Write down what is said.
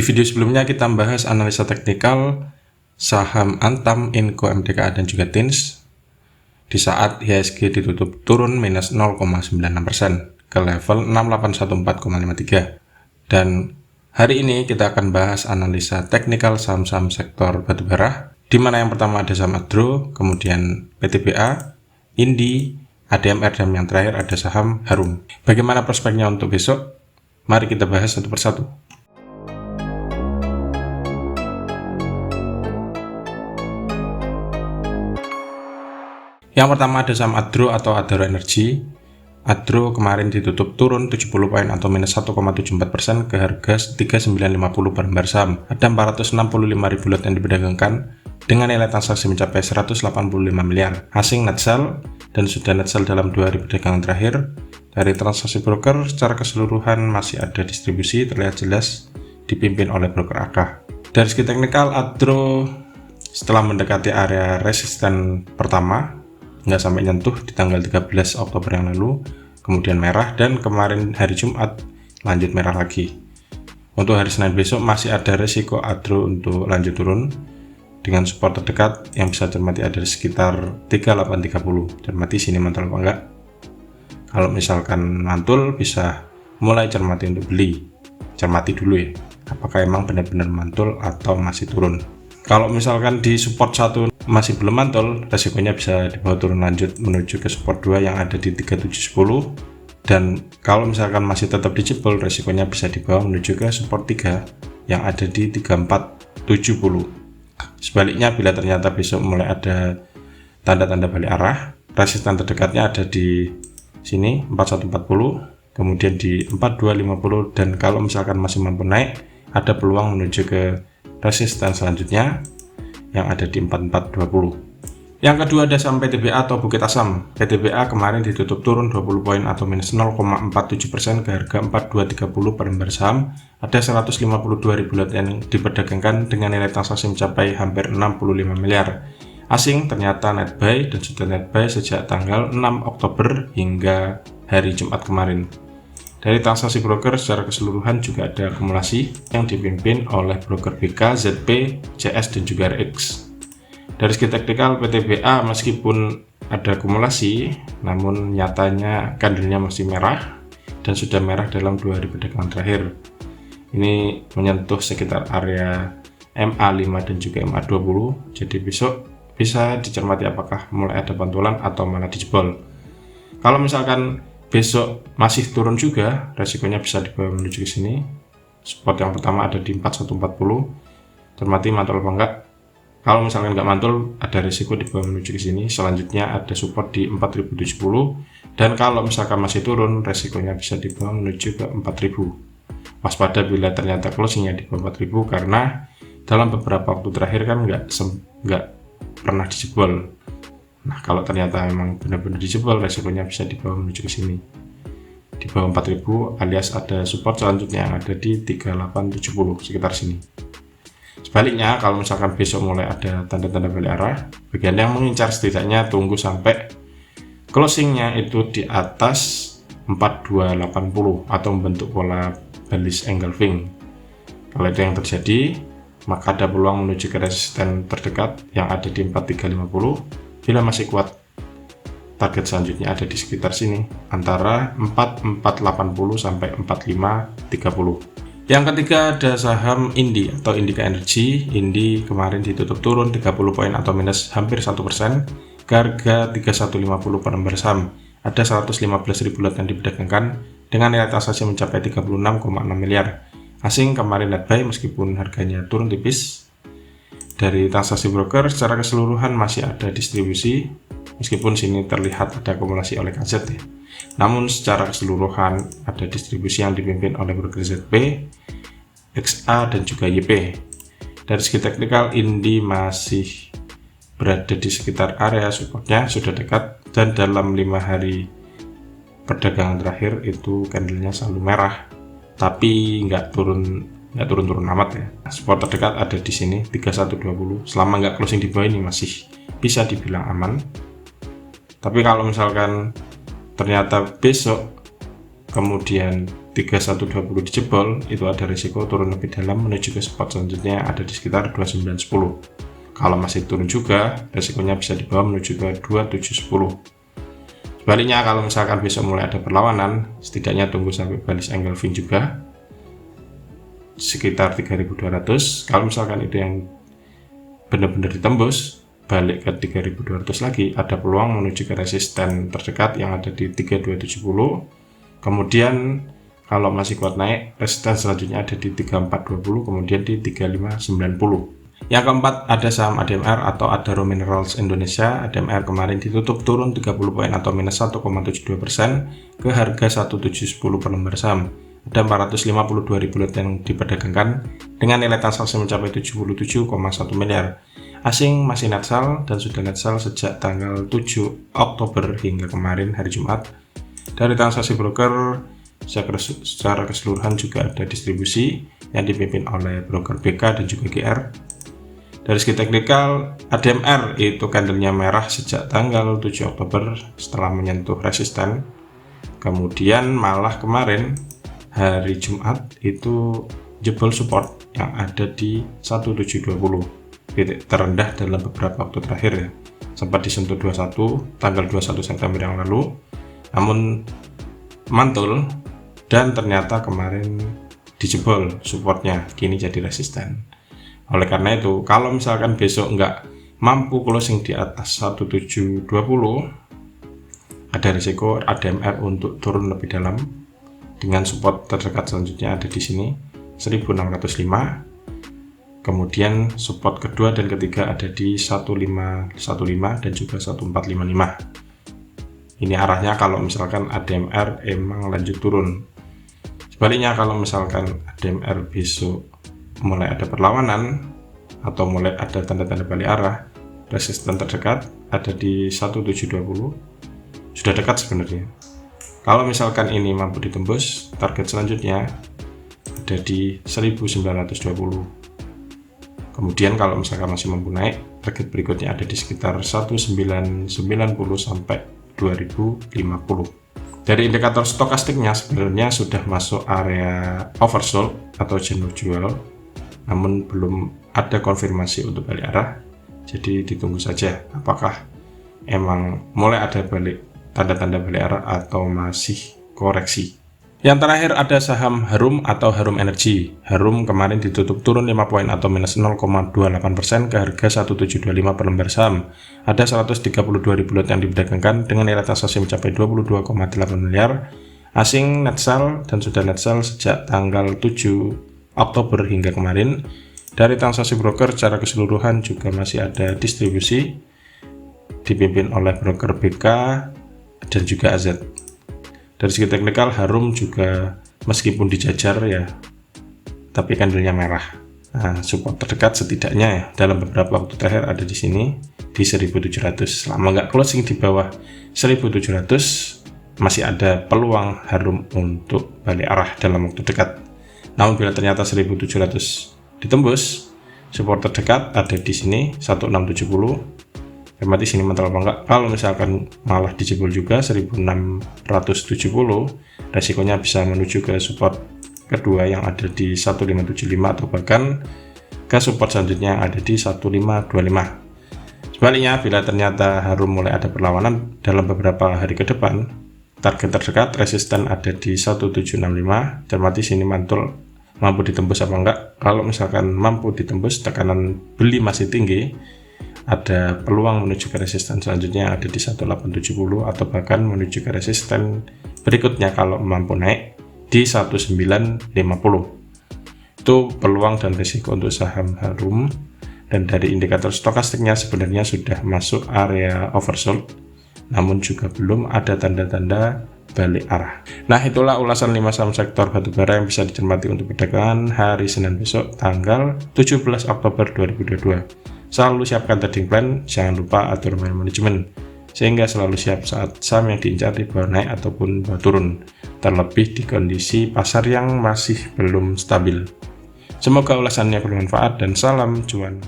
Di video sebelumnya kita membahas analisa teknikal saham Antam, Inco, MDKA dan juga TINS di saat IHSG ditutup turun minus 0,96% ke level 6814,53. Dan hari ini kita akan bahas analisa teknikal saham-saham sektor batubara, di mana yang pertama ada saham Adro, kemudian PTBA, Indi, ADMR, dan yang terakhir ada saham Harum. Bagaimana prospeknya untuk besok? Mari kita bahas satu persatu. Yang pertama ada saham Adro atau Adaro Energy. Adro kemarin ditutup turun 70 poin atau minus 1,74% ke harga 3950 per lembar saham. Ada 465.000 lot yang diperdagangkan dengan nilai transaksi mencapai 185 miliar. Asing net sell dan sudah net sell dalam 2 hari perdagangan terakhir. Dari transaksi broker secara keseluruhan masih ada distribusi, terlihat jelas dipimpin oleh broker AKA. Dari segi teknikal, Adro setelah mendekati area resisten pertama nggak sampai nyentuh di tanggal 13 Oktober yang lalu, kemudian merah, dan kemarin hari Jumat lanjut merah lagi. Untuk hari Senin besok masih ada resiko Adro untuk lanjut turun dengan support terdekat yang bisa cermati ada di sekitar 3830. Cermati sini mantul apa enggak. Kalau misalkan mantul bisa mulai cermati untuk beli. Cermati dulu ya, apakah emang benar-benar mantul atau masih turun. Kalau misalkan di support 1 masih belum mantul, resikonya bisa dibawa turun lanjut menuju ke support 2 yang ada di 3710, dan kalau misalkan masih tetap dijebol, resikonya bisa dibawa menuju ke support 3 yang ada di 3470. Sebaliknya, bila ternyata besok mulai ada tanda-tanda balik arah, resisten terdekatnya ada di sini 4140, kemudian di 4250, dan kalau misalkan masih mampu naik, ada peluang menuju ke resisten selanjutnya yang ada di 4420. Yang kedua ada saham PTBA atau Bukit Asam. PTBA kemarin ditutup turun 20 poin atau minus 0,47% ke harga 4230 per lembar saham. Ada 152.000 lot yang diperdagangkan dengan nilai transaksi mencapai hampir 65 miliar. Asing ternyata net buy dan sudah net buy sejak tanggal 6 Oktober hingga hari Jumat kemarin. Dari transaksi broker secara keseluruhan juga ada akumulasi yang dipimpin oleh broker BK, ZP, CS, dan juga RX. Dari segi teknikal, PTBA meskipun ada akumulasi, namun nyatanya candlenya masih merah dan sudah merah dalam 2 hari perdagangan terakhir. Ini menyentuh sekitar area MA5 dan juga MA20, jadi besok bisa dicermati apakah mulai ada pantulan atau malah dijebol. Kalau misalkan besok masih turun juga, resikonya bisa dibawa menuju ke sini. Support yang pertama ada di 4140. Cermati mantul apa enggak. Kalau misalkan enggak mantul, ada risiko dibawa menuju ke sini. Selanjutnya ada support di 4070, dan kalau misalkan masih turun, resikonya bisa dibawa menuju ke 4000. Waspada bila ternyata closingnya di bawah 4000, karena dalam beberapa waktu terakhir kan enggak pernah dijebol. Nah, kalau ternyata memang benar-benar dijebol, resikonya bisa dibawa menuju ke sini di bawah 4000, alias ada support selanjutnya yang ada di 3870 sekitar sini. Sebaliknya, kalau misalkan besok mulai ada tanda-tanda balik arah, bagian yang mengincar setidaknya tunggu sampai closingnya itu di atas 4280 atau membentuk pola bullish engulfing. Kalau itu yang terjadi, maka ada peluang menuju ke resisten terdekat yang ada di 4350. Bila masih kuat, target selanjutnya ada di sekitar sini, antara 4480 sampai 4530. Yang ketiga ada saham Indi atau Indika Energy. Indi kemarin ditutup turun 30 poin atau minus hampir 1% ke harga 3150 per lembar saham. Ada 115.000 lot yang diperdagangkan dengan nilai transaksi mencapai 36,6 miliar. Asing kemarin net buy meskipun harganya turun tipis. Dari transaksi broker secara keseluruhan masih ada distribusi, meskipun sini terlihat ada akumulasi oleh KZ ya. Namun secara keseluruhan ada distribusi yang dipimpin oleh broker ZP, XA, dan juga YP. Dari segi teknikal, Indi masih berada di sekitar area supportnya, sudah dekat, dan dalam 5 hari perdagangan terakhir itu candlenya selalu merah, tapi nggak turun amat ya. Support terdekat ada di sini 3120. Selama nggak closing di bawah ini masih bisa dibilang aman. Tapi kalau misalkan ternyata besok kemudian 3120 dijebol, itu ada risiko turun lebih dalam menuju ke support selanjutnya ada di sekitar 2910. Kalau masih turun juga, risikonya bisa dibawa menuju ke 2710. Sebaliknya, kalau misalkan besok mulai ada perlawanan, setidaknya tunggu sampai balis engulfing juga sekitar 3200. Kalau misalkan itu yang benar-benar ditembus, balik ke 3200 lagi, ada peluang menuju ke resisten terdekat yang ada di 3270. Kemudian kalau masih kuat naik, resisten selanjutnya ada di 3420, kemudian di 3590. Yang keempat, ada saham ADMR atau Adaro Minerals Indonesia. ADMR kemarin ditutup turun 30 poin atau minus 1,72% ke harga 1710 per lembar saham. Ada 452.000 lot yang diperdagangkan dengan nilai transaksi mencapai 77,1 miliar. Asing masih net sell dan sudah net sell sejak tanggal 7 Oktober hingga kemarin hari Jumat. Dari transaksi broker secara keseluruhan juga ada distribusi yang dipimpin oleh broker BK dan juga GR. Dari segi teknikal, ADMR itu candlenya merah sejak tanggal 7 Oktober setelah menyentuh resisten. Kemudian malah kemarin hari Jumat itu jebol support yang ada di 1720, titik terendah dalam beberapa waktu terakhir ya. Sempat disentuh 21 tanggal 21 September yang lalu, namun mantul dan ternyata kemarin dijebol supportnya, kini jadi resisten. Oleh karena itu, kalau misalkan besok nggak mampu closing di atas 1720, ada risiko ADMR untuk turun lebih dalam dengan support terdekat selanjutnya ada di sini 1605. Kemudian support kedua dan ketiga ada di 1515 dan juga 1455. Ini arahnya kalau misalkan ADMR emang lanjut turun. Sebaliknya, kalau misalkan ADMR besok mulai ada perlawanan atau mulai ada tanda-tanda balik arah, resisten terdekat ada di 1720, sudah dekat sebenarnya. Kalau misalkan ini mampu ditembus, target selanjutnya ada di 1920. Kemudian kalau misalkan masih mampu naik, target berikutnya ada di sekitar 1990 sampai 2050. Dari indikator stokastiknya sebenarnya sudah masuk area oversold atau jenuh jual, namun belum ada konfirmasi untuk balik arah. Jadi ditunggu saja apakah emang mulai ada tanda-tanda balik arah atau masih koreksi. Yang terakhir ada saham Harum atau Harum Energy. Harum kemarin ditutup turun 5 poin atau minus 0,28% ke harga 1725 per lembar saham. Ada 132.000 lot yang diperdagangkan dengan nilai transaksi mencapai 22,8 miliar. Asing net sell dan sudah net sell sejak tanggal 7 Oktober hingga kemarin. Dari transaksi broker secara keseluruhan juga masih ada distribusi dipimpin oleh broker BK dan juga AZ. Dari segi teknikal, Harum juga meskipun dijajar ya, tapi candlenya merah. Nah, support terdekat setidaknya ya dalam beberapa waktu terakhir ada di sini di 1700. Selama nggak closing di bawah 1700, masih ada peluang Harum untuk balik arah dalam waktu dekat. Namun bila ternyata 1700 ditembus, support terdekat ada di sini 1670. Mati sini mental apa enggak. Kalau misalkan malah dijebol juga 1670, resikonya bisa menuju ke support kedua yang ada di 1575 atau bahkan ke support selanjutnya ada di 1525. Sebaliknya, bila ternyata Harum mulai ada perlawanan dalam beberapa hari ke depan, target terdekat resisten ada di 1765. Cermati sini mantul mampu ditembus apa enggak. Kalau misalkan mampu ditembus, tekanan beli masih tinggi, ada peluang menuju ke resisten selanjutnya ada di 1870 atau bahkan menuju ke resisten berikutnya kalau mampu naik di 1950. Itu peluang dan risiko untuk saham Harum. Dan dari indikator stokastiknya sebenarnya sudah masuk area oversold, namun juga belum ada tanda-tanda balik arah. Nah, itulah ulasan 5 saham sektor batubara yang bisa dicermati untuk perdagangan hari Senin besok tanggal 17 Oktober 2022. Selalu siapkan trading plan, jangan lupa atur manajemen sehingga selalu siap saat saham yang diincar di bawah naik ataupun bawah turun, terlebih di kondisi pasar yang masih belum stabil. Semoga ulasannya bermanfaat dan salam cuan.